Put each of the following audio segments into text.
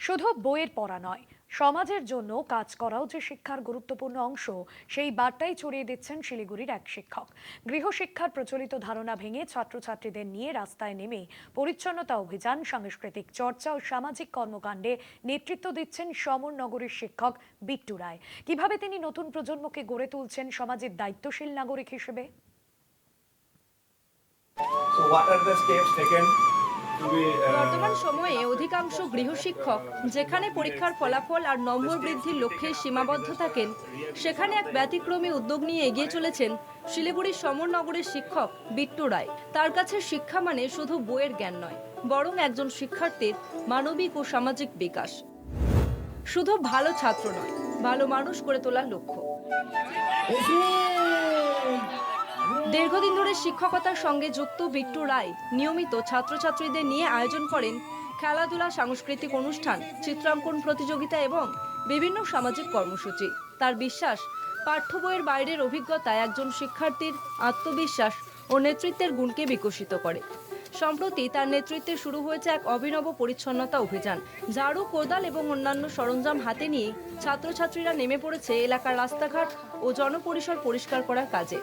শুধু বইয়ের পড়া নয়, সমাজের জন্য কাজ করাও যে শিক্ষার গুরুত্বপূর্ণ অংশ, সেই বার্তাই ছড়িয়ে দিচ্ছেন শিলিগুড়ির এক শিক্ষক। গৃহশিক্ষার প্রচলিত ধারণা ভেঙে ছাত্রছাত্রীদের নিয়ে রাস্তায় নেমে পরিচ্ছন্নতা অভিযান, সাংস্কৃতিক চর্চা ও সামাজিক কর্মকাণ্ডে নেতৃত্ব দিচ্ছেন সমরনগরের শিক্ষক বিট্টু রায়। কিভাবে তিনি নতুন প্রজন্মকে গড়ে তুলছেন সমাজের দায়িত্বশীল নাগরিক হিসেবে? So what are the steps taken to be বর্তমান সময়ে অধিকাংশ গৃহশিক্ষক যেখানে পরীক্ষার ফলাফল আর নম্বর বৃদ্ধির লক্ষ্যে সীমাবদ্ধ থাকেন, সেখানে এক ব্যতিক্রমী উদ্যোগ নিয়ে এগিয়ে চলেছেন শিলিগুড়ির সমরনগরের শিক্ষক বিট্টু রায়। তার কাছে শিক্ষা মানে শুধু বইয়ের জ্ঞান নয়, বরং একজন শিক্ষার্থীর মানবিক ও সামাজিক বিকাশ। শুধু ভালো ছাত্র নয়, ভালো মানুষ করে তোলার লক্ষ্য। দীর্ঘদিন ধরে শিক্ষকতার সঙ্গে যুক্ত বিট্টু রায় নিয়মিত ছাত্রছাত্রীদের নিয়ে আয়োজন করেন খেলাধুলা, সাংস্কৃতিক অনুষ্ঠান, চিত্রাঙ্কন প্রতিযোগিতা এবং বিভিন্ন সামাজিক কর্মসূচি। তার বিশ্বাস, পাঠ্য বইয়ের বাইরের অভিজ্ঞতা একজন শিক্ষার্থীর আত্মবিশ্বাস ও নেতৃত্বের গুণকে বিকশিত করে। সম্প্রতি তার নেতৃত্বে শুরু হয়েছে এক অভিনব পরিচ্ছন্নতা অভিযান। ঝাড়ু, কোদাল এবং অন্যান্য সরঞ্জাম হাতে নিয়ে ছাত্রছাত্রীরা নেমে পড়েছে এলাকার রাস্তাঘাট ও জনপরিসর পরিষ্কার করার কাজে।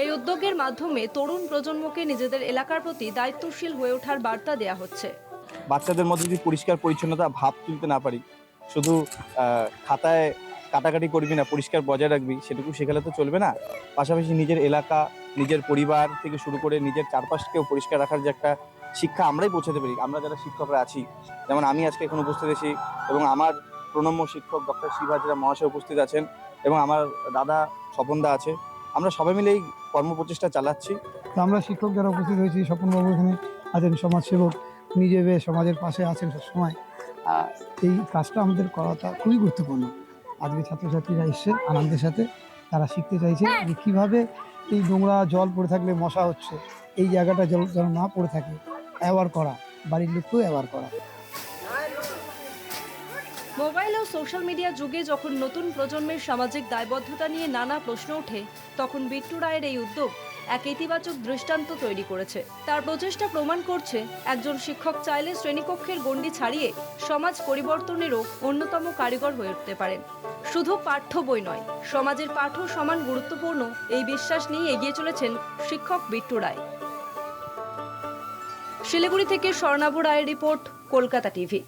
এই উদ্যোগের মাধ্যমে তরুণ প্রজন্মকে নিজেদের এলাকার প্রতি দায়িত্বশীল হয়ে ওঠার বার্তা দেওয়া হচ্ছে। বাচ্চাদের মধ্যে যদি পরিষ্কার পরিচ্ছন্নতা ভাব তুলতে না পারি, শুধু খাতায় কাটাকাটি করবি না, পরিষ্কার বজায় রাখবি, সেটুকু শেখালে তো চলবে না। পাশাপাশি নিজের এলাকা, নিজের পরিবার থেকে শুরু করে নিজের চারপাশকেও পরিষ্কার রাখার যে একটা শিক্ষা আমরাই পৌঁছাতে পারি, আমরা যারা শিক্ষকরা আছি। যেমন আমি আজকে এখন উপস্থিত আছি এবং আমার প্রণম্য শিক্ষক ডক্টর শিব হাজরা মহাশয় উপস্থিত আছেন এবং আমার দাদা স্বপনদা আছে। আমরা সবাই মিলে এই কর্মপ্রচেষ্টা চালাচ্ছি। আমরা শিক্ষক যারা উপস্থিত হয়েছি, স্বপনবাবু এখানে আছেন, সমাজসেবক, নিজে সমাজের পাশে আছেন সবসময়। এই কাজটা আমাদের করাটা খুবই গুরুত্বপূর্ণ। আজকে ছাত্রছাত্রীরা এসছে আনন্দের সাথে, তারা শিখতে চাইছে যে কীভাবে এই নোংরা জল পড়ে থাকলে মশা হচ্ছে, এই জায়গাটা জল যেন না পড়ে থাকে, অ্যাওয়ার করা, বাড়ির লোককেও অ্যাওয়ার করা। মোবাইল ও সোশ্যাল মিডিয়া যুগে যখন নতুন প্রজন্মের সামাজিক দায়বদ্ধতা নিয়ে নানা প্রশ্ন ওঠে, তখন বিট্টু রায়ের এই উদ্যোগ এক ইতিবাচক দৃষ্টান্ত তৈরি করেছে। তার প্রচেষ্টা প্রমাণ করছে একজন শিক্ষক চাইলে শ্রেণীকক্ষের গণ্ডি ছাড়িয়ে সমাজ পরিবর্তনেরও অন্যতম কারিগর হয়ে উঠতে পারেন। শুধু পাঠ্য বই নয়, সমাজের পাঠও সমান গুরুত্বপূর্ণ, এই বিশ্বাস নিয়ে এগিয়ে চলেছেন শিক্ষক বিট্টু রায়। শিলিগুড়ি থেকে স্বর্ণাভ রায়ের রিপোর্ট, কলকাতা টিভি।